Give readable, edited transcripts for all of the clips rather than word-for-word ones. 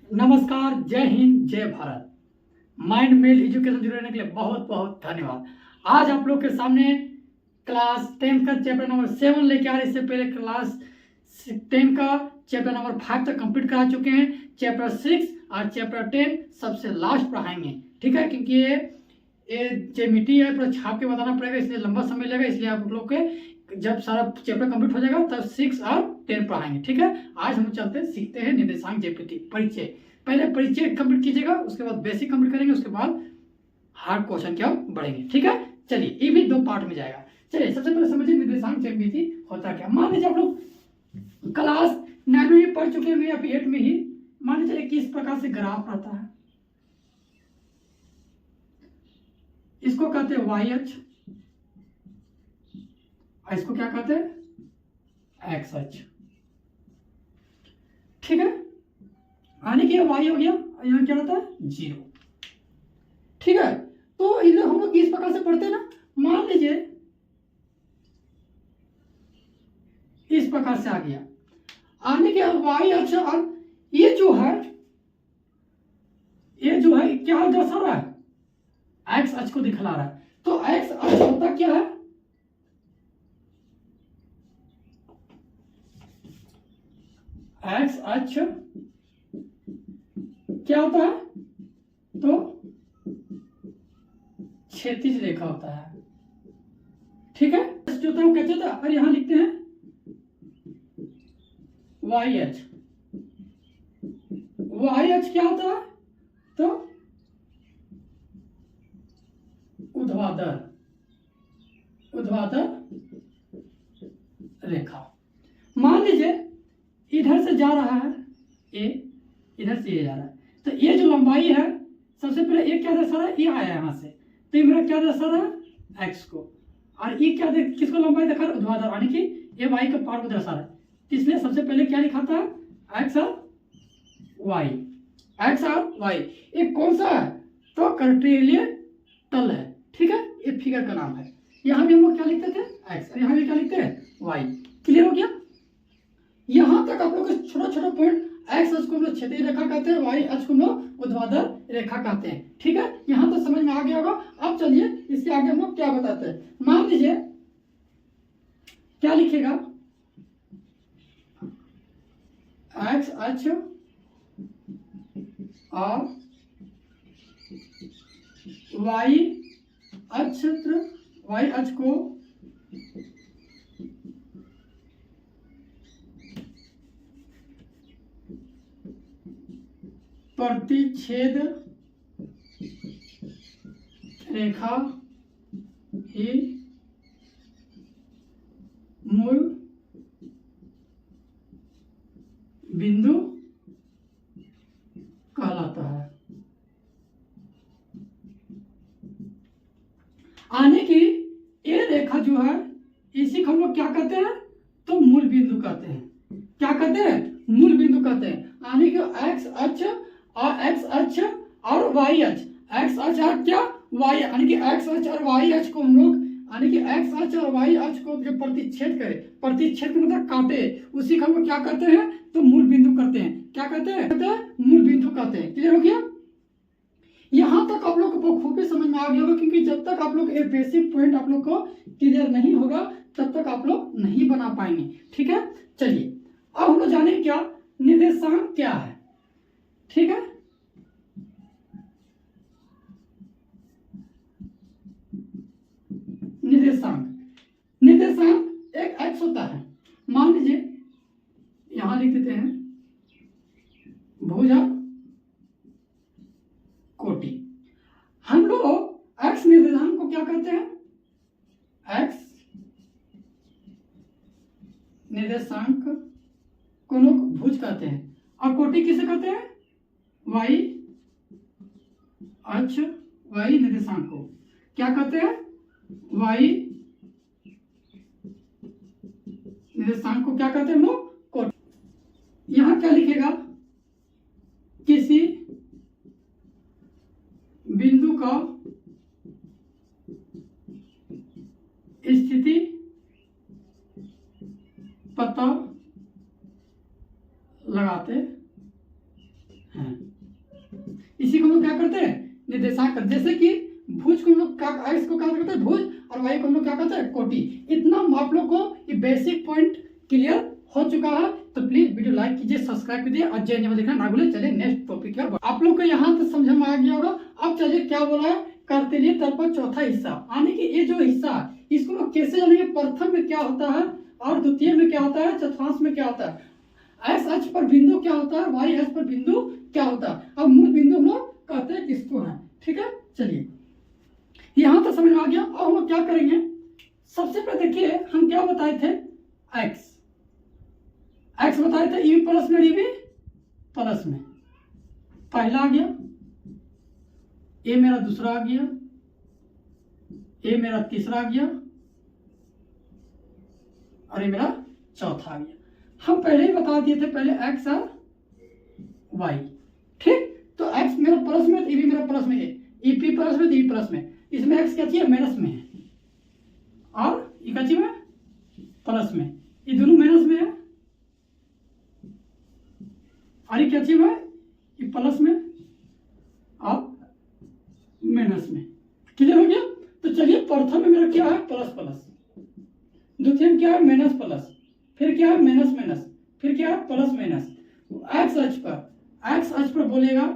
नमस्कार, जय हिंद, जय भारत। माइंड मेल एजुकेशन जुड़ने के लिए बहुत बहुत धन्यवाद। आज आप लोग के सामने क्लास 10 का चैप्टर नंबर 7 लेके आ रहे। इससे पहले क्लास 10 का चैप्टर नंबर 5 तक कंप्लीट करा चुके हैं। चैप्टर 6 और चैप्टर 10 सबसे लास्ट पढ़ाएंगे, ठीक है, क्योंकि ये जेमिटी है, पूरा छाप के बताना पड़ेगा, इसलिए लंबा समय लगेगा। इसलिए आप लोग के जब सारा चैप्टर कंप्लीट हो जाएगा तब 6 और 10 पढ़ाएंगे, ठीक है। आज हम चलते सीखते हैं निर्देशांक जेपीटी परिचय। पहले परिचय कंप्लीट कीजिएगा, उसके बाद बेसिक कंप्लीट करेंगे, उसके बाद हार्ड क्वेश्चन की ओर बढ़ेंगे, ठीक है। चलिए, ये भी 2 पार्ट में जाएगा। चलिए, सबसे पहले समझिए निर्देशांक जेपीटी होता क्या। मान लीजिए आप लोग क्लास 9 में पढ़ चुके होंगे या फिर 8 में ही। मान लीजिए किस प्रकार से ग्राफ रहता है, इसको कहते हैं वाई अक्ष, इसको क्या कहते हैं एक्स अक्ष, ठीक है। आने के वाई हो गया, यहाँ क्या रहता है 0, ठीक है। तो इधर हम लोग इस प्रकार से पढ़ते हैं ना। मान लीजिए इस प्रकार से आ गया, आने के वाई अक्ष, और ये जो है क्या दर्शा रहा है, एक्स अक्ष को दिखला रहा है। तो एक्स अक्ष होता क्या है, एक्स अक्ष क्या होता है, तो क्षैतिज रेखा होता है, ठीक है। जो होता है वो कैसे होता है, और यहां लिखते हैं वाई अक्ष। वाई अक्ष क्या होता है, तो ऊर्ध्वाधर रेखा। मान लीजिए इधर से जा रहा है ए, इधर से ये जा रहा है, तो ये जो लंबाई है, सबसे पहले ये क्या दर्शा रहा है, ये आया यहां से, तो ये मेरा क्या दर्शा रहा है एक्स को, और ये क्या किसको लंबाई दिखा रहा है, ऊर्ध्वाधर, यानी कि ये वाई के पार को दर्शा रहा है। इसलिए सबसे पहले क्या लिखा था, एक्स और वाई, एक्स और वाई। ये कौन सा है, तो कर्टेलीय तल है, ठीक है। ये फिगर का नाम है। यहां भी हम लोग क्या लिखते थे एक्स, यहां भी क्या लिखते हैं वाई। क्लियर हो गया। यहां तक आप लोग छोटा छोटा पॉइंट, एक्स अक्ष को हम लोग क्षैतिज रेखा कहते हैं, वाई अक्ष को हम लोग ऊर्ध्वाधर रेखा कहते हैं, ठीक है। यहां तो समझ में आ गया होगा। अब चलिए इसके आगे हम लोग क्या बताते हैं। मान लीजिए क्या लिखेगा, एक्स अक्ष और वाई अक्ष को प्रतिच्छेद रेखा ही मूल बिंदु कहलाता है। आने की ये रेखा जो है, इसी को हम लोग क्या कहते हैं, तो मूल बिंदु कहते हैं। क्या कहते हैं, मूल बिंदु कहते हैं। आने के एक्स अक्ष और वाई अक्ष, एक्स अक्ष और क्या वाई, यानी कि एक्स अक्ष और वाई अक्ष को हम लोग, यानी कि एक्स अक्ष और वाई अक्ष को जो प्रतिच्छेद करे, प्रतिच्छेद का मतलब काटे, उसी को हम लोग क्या कहते हैं, तो मूल बिंदु कहते हैं। क्या कहते हैं, मूल बिंदु कहते हैं। क्लियर हो गया। यहां तक आप लोग को खूबी समझ में आ गया होगा, क्योंकि जब तक आप लोग ये बेसिक पॉइंट आप लोग को क्लियर नहीं होगा तब तक आप लोग नहीं बना पाएंगे, ठीक है। चलिए, अब हम लोग जाने क्या निर्देशांक क्या है, ठीक है। निर्देशांक एक एक्स होता है। मान लीजिए यहां लिख देते हैं भुजा कोटि। हम लोग एक्स निर्देशांक को क्या कहते हैं, एक्स निर्देशांक को लोग भुज कहते हैं, और कोटि किसे कहते हैं, वाई अक्ष, वाई निर्देशांक को क्या कहते हैं, वाई निर्देशांक को क्या कहते हैं हम लोग, कोटि। यहां क्या लिखेगा, किसी बिंदु का स्थिति पता लगाते हैं। इसी को हम लोग क्या करते हैं, निर्देशांक। जैसे कि भुज को हम लोग क्या, एक्स को क्या करते हैं भुज, और वाई को हम लोग क्या करते हैं कोटि। इतना आप लोग को ये बेसिक पॉइंट क्लियर हो चुका है। तो प्लीज वीडियो लाइक कीजिए, सब्सक्राइब कीजिए और जय जय देखना ना भूलें। चलिए नेक्स्ट टॉपिक की ओर। आप लोग को यहाँ तक समझ में आ गया होगा। अब चलिए क्या बोला है, कार्तेलीय तल पर चौथा हिस्सा, यानी कि ये जो हिस्सा है इसको लोग कैसे जानेंगे, प्रथम में क्या होता है और द्वितीय में क्या होता है, चतुर्थांश में क्या होता है, एक्स अक्ष पर बिंदु क्या होता है, वाई अक्ष पर बिंदु क्या होता है। अब मूल बिंदु हम लोग कहते हैं किसको है। ठीक है, चलिए यहां तक समझ में आ गया। अब हम लोग क्या करेंगे, सबसे पहले देखिए हम क्या बताए थे, एक्स बताए थे ई प्लस में डीबी प्लस में, पहला आ गया, ए मेरा दूसरा आ गया, ए मेरा तीसरा आ गया और ये मेरा चौथा आ गया। हम पहले ही बता दिए थे, पहले एक्स और वाई। ठीक, तो एक्स मेरा प्लस में, ई भी मेरा प्लस में, ई पी प्लस में, ई प्लस में, इसमें एक्स क्या चाहिए माइनस में है और ई क्या चाहिए प्लस में, ये दोनों माइनस में है और ये क्या चाहिए ये प्लस में और माइनस में। क्लियर हो गया। तो चलिए प्रथम में मेरा क्या है प्लस प्लस, द्वितीय में क्या है माइनस प्लस, फिर क्या है माइनस माइनस, फिर क्या है प्लस माइनस। एक्स अक्ष पर बोलेगा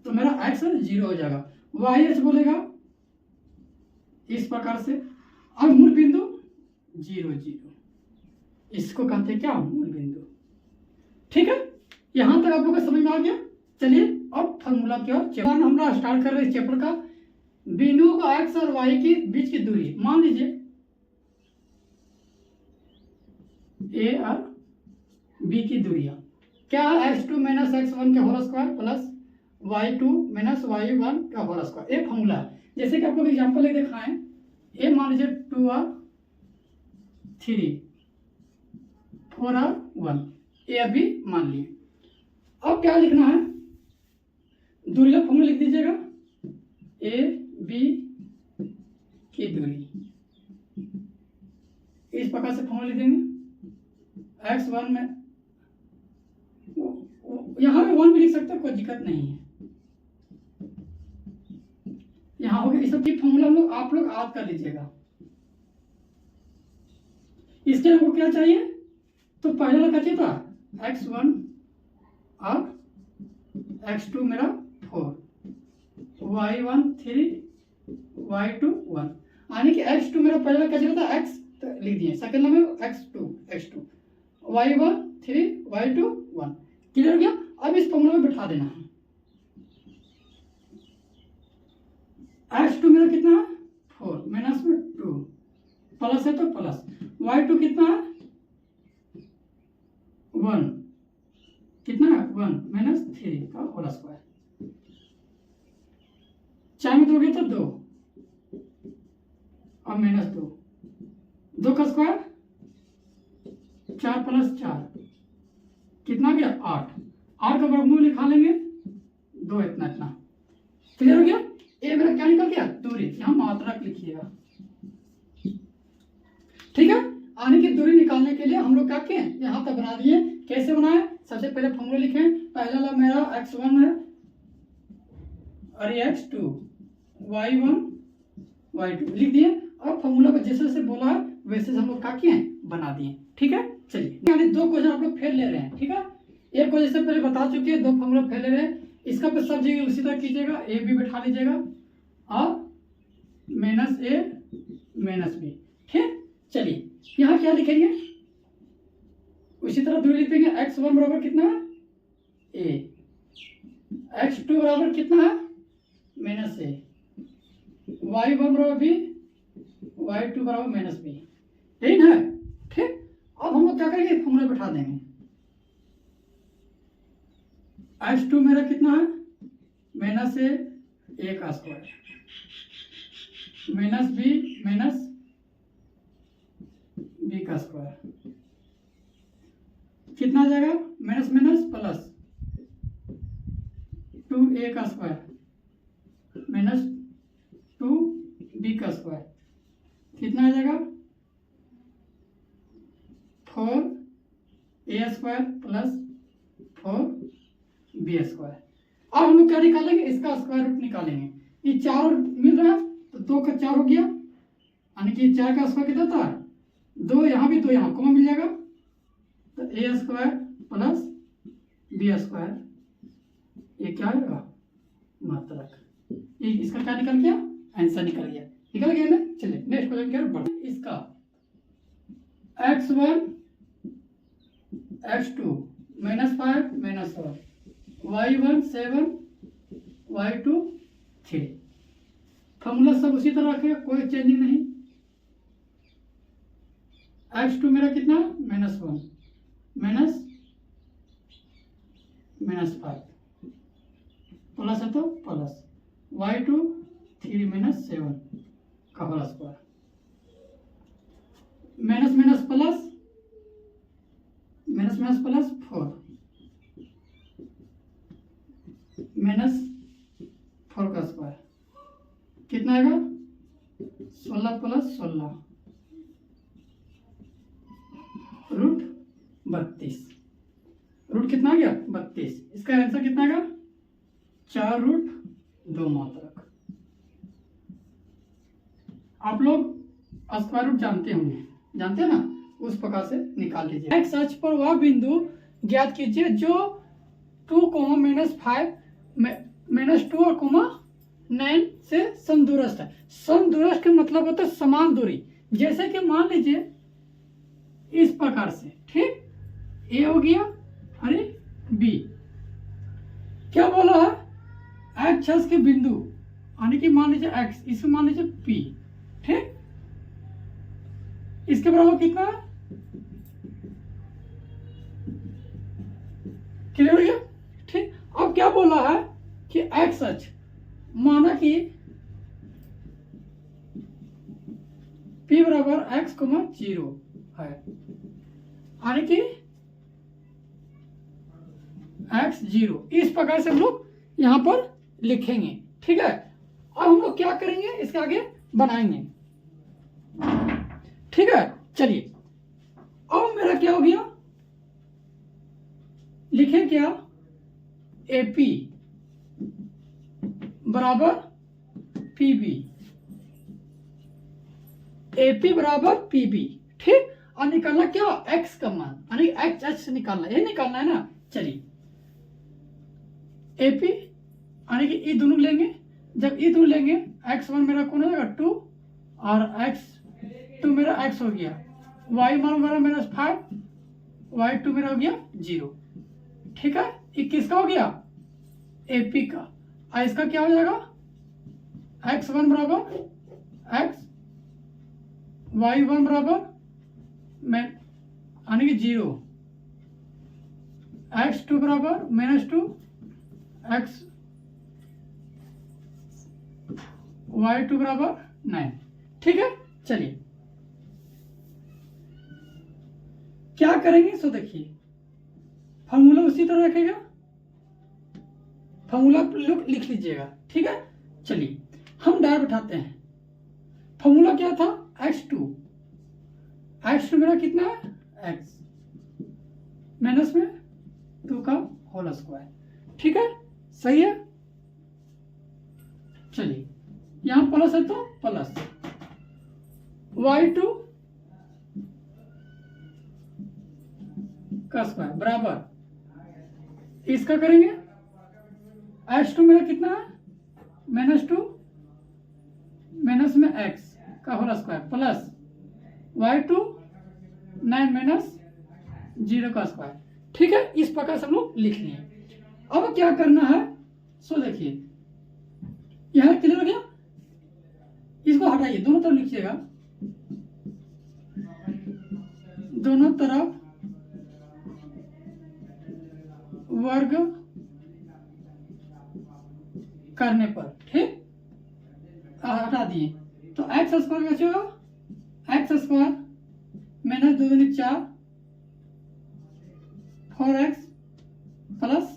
तो मेरा एक्स जीरो हो जाएगा, वाई अक्ष बोलेगा इस प्रकार से, और मूल बिंदु 0 0, इसको कहते हैं क्या मूल बिंदु। ठीक है, यहां तक आप लोग को समझ में आ गया। चलिए अब फॉर्मूला की ओर चैप्टर हम लोग स्टार्ट कर रहे हैं। इस चैप्टर का बिंदु को एक्स और वाई के बीच की दूरी, मान लीजिए ए और बी की दूरियां क्या है, x2 माइनस x1 का whole square plus y2 minus y1 का होल स्क्वायर। ये फॉर्मूला है। जैसे कि आप लोग एग्जांपल दिखाएं, ए मान लीजिए 2 और 3, 4 और 1, ए अभी मान लिए। अब क्या लिखना है, दूरी का फॉर्मूला लिख दीजिएगा, ए बी की दूरी, इस प्रकार से फॉर्मूला लिख देंगे। x1 में यहां पे 1 भी लिख सकते हैं, कोई दिक्कत नहीं है। यहां हो गया, इस सब फॉर्मूला हम लोग आप लोग याद कर लीजिएगा। इसके हमको क्या चाहिए, तो पहला क्या चाहिए था x1 और x2 मेरा 4, y1 3, y2 1, यानी कि x2 मेरा पहला क्या चाहिए था x, तो लिख दिए, second number x2 y1 3, y2 1। Clear हो गया। अब इस फॉर्मूला में बिठा देना है। x2 मेरा कितना है 4, माइनस में 2, प्लस है तो प्लस, y2 कितना है 1, कितना है 1 माइनस 3 का होल स्क्वायर, 4 में 2 गया तो 2 और माइनस 2 का स्क्वायर 4 प्लस 4 कितना गया 8 का वर्गमूल निकाल लेंगे 2, इतना इतना। क्लियर हो गया। ये मेरा क्या निकल गया दूरी, यहाँ मात्रक लिखिएगा। ठीक है, आने की दूरी निकालने के लिए हम लोग क्या किए, यहाँ तक बना दिए। कैसे बनाए, सबसे पहले फॉर्मूला लिखे, पहला वाला मेरा x1 है और ये x2, y1 y2 लिख दिए और फॉर्मूला को जैसे जैसे बोला है वैसे हम लोग क्या किए बना दिए। ठीक है, चलिए यानी 2 क्वेश्चन आप लोग फेल ले रहे हैं। ठीक है, एक क्वेश्चन से पहले बता चुके हैं, 2 फॉर्मूला फेल ले रहे हैं। इसका पे सब जगह उसी तरह कीजिएगा, ए बी बैठा लीजिएगा और माइनस ए माइनस बी। ठीक, चलिए यहाँ क्या लिखेंगे, उसी तरह दूरी लिख देंगे। x1 बराबर कितना है ए, x2 बराबर कितना है माइनस ए, y1 बराबर बी, y2 बराबर माइनस बी, यही ना है। ठीक, अब हम लोग क्या करेंगे फॉर्मूला बैठा देंगे। x2 मेरा कितना है माइनस ए का square minus b minus b का स्क्वायर, कितना आ जाएगा माइनस माइनस प्लस 2a का स्क्वायर माइनस 2b का स्क्वायर, कितना आ जाएगा 4a square plus 4 B square. अब हम लोग क्या निकालेंगे, इसका स्क्वायर रूट निकालेंगे। ये 4 मिल रहा है तो 2 का 4 हो गया, यानी कि 4 का स्क्वायर कितना था 2, यहाँ भी 2, यहाँ कॉमन मिल जाएगा तो ए स्क्वायर प्लस बी स्क्वायर, ये क्या आएगा मात्रक। ये इसका क्या निकल गया, आंसर निकल गया, निकल गया ना। चलिए नेक्स्ट क्वेश्चन क्या बढ़ते, इसका x1 x2 -5 -1 y1 7 y2 3। Formula सब उसी तरह रखेगा, कोई चेंजिंग नहीं। x2 मेरा कितना -1 -5 प्लस है तो प्लस y2 3 -7 का whole square, minus minus plus 4 -4 का स्क्वायर कितना आएगा 16 + 16 रूट 32। रूट कितना आ गया 32। इसका आंसर कितना आएगा 4 रूट 2 मात्रक। आप लोग स्क्वायर रूट जानते होंगे, जानते हैं ना, उस प्रकार से निकाल लीजिए। एक्स अक्ष पर वह बिंदु ज्ञात कीजिए जो 2, -5 -2 और -9 से समदूरस्थ है। समदूरस्थ का मतलब होता है समान दूरी। जैसे कि मान लीजिए इस प्रकार से, ठीक, ए हो गया, अरे बी, क्या बोला है एक्स अक्ष के बिंदु, यानी कि मान लीजिए एक्स, इसको मान लीजिए पी, ठीक, इसके बराबर कितना है, क्लियर हो गया, ठीक। अब क्या बोला है कि एक्स अक्ष माना कि p बराबर x, 0 है, यानी कि x 0, इस प्रकार से हम लोग यहां पर लिखेंगे, ठीक है। अब हम लोग क्या करेंगे, इसके आगे बनाएंगे, ठीक है। चलिए अब मेरा क्या हो गया, लिखे क्या, AP बराबर PB, AP बराबर PB, ठीक। और निकालना क्या, x का मान, यानी x अक्ष से निकालना, ये निकालना है ना। चलिए AP यानी कि ये दोनों लेंगे, जब ये दोनों लेंगे x1 मेरा कौन हो जाएगा 2 और x2 मेरा x हो गया, y1 मेरा -5, y2 मेरा हो गया 0, ठीक है। ये किसका हो गया AP का, और इसका क्या हो जाएगा x1 बराबर x, y1 बराबर यानी कि 0, x2 बराबर -2 x, y2 बराबर 9, ठीक है। चलिए क्या करेंगे, सो देखिए फॉर्मूला उसी तरह रखेगा, फॉर्मूला लोग लिख लीजिएगा, ठीक है। चलिए हम डायरेक्ट उठाते हैं, फॉर्मूला क्या था x2 मेरा कितना है x माइनस में 2 का होल स्क्वायर, ठीक है, सही है। चलिए यहां प्लस है तो प्लस y2 का स्क्वायर बराबर इसका करेंगे x2 मेरा कितना है -2 माइनस में x का होल स्क्वायर प्लस y2 9 - 0 का स्क्वायर, ठीक है। इस प्रकार से हम लोग लिख लिए। अब क्या करना है, सो देखिए यहां क्लियर हो गया, इसको हटाइए, दोनों तरफ लिखिएगा, दोनों तरफ वर्ग करने पर, ठीक, हटा दिए तो x स्क्वायर कैसे होगा, x स्क्वायर -2 दूनी 4 4x प्लस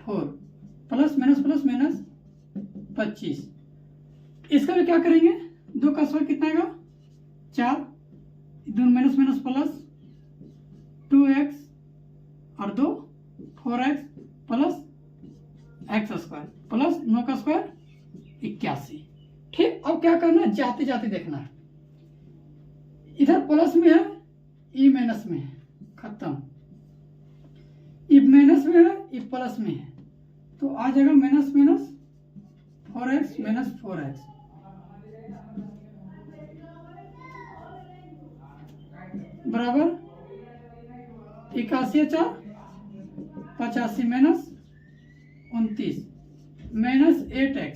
4 प्लस माइनस 25। इसका भी क्या करेंगे, 2 का स्क्वायर कितना आएगा 4, दोनों माइनस प्लस 2x और 2 4x plus x square plus 9 का स्क्वायर 81। ठीक, अब क्या करना है, जाते जाते देखना है। इधर प्लस में है, ई माइनस में है, खत्म। ई माइनस में है, ई प्लस में है, तो आ जाएगा minus minus 4x minus 4x बराबर 81 4 85 माइनस 29 माइनस 8x।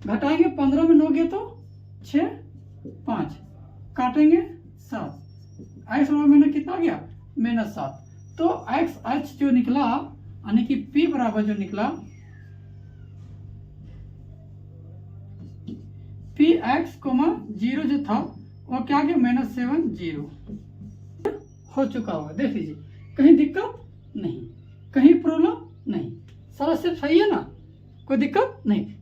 घटाएंगे 15 में 9 गए तो 6 5 काटेंगे 7 x और मैंने कितना गया माइनस 7। तो एक्स एच जो निकला यानी कि p बराबर जो निकला पी एक्स कोमा 0 जो था वो क्या गया -7 0 हो चुका होगा। देख लीजिए, कहीं दिक्कत नहीं, कहीं प्रॉब्लम नहीं, सारा स्टेप सही है ना, कोई दिक्कत नहीं।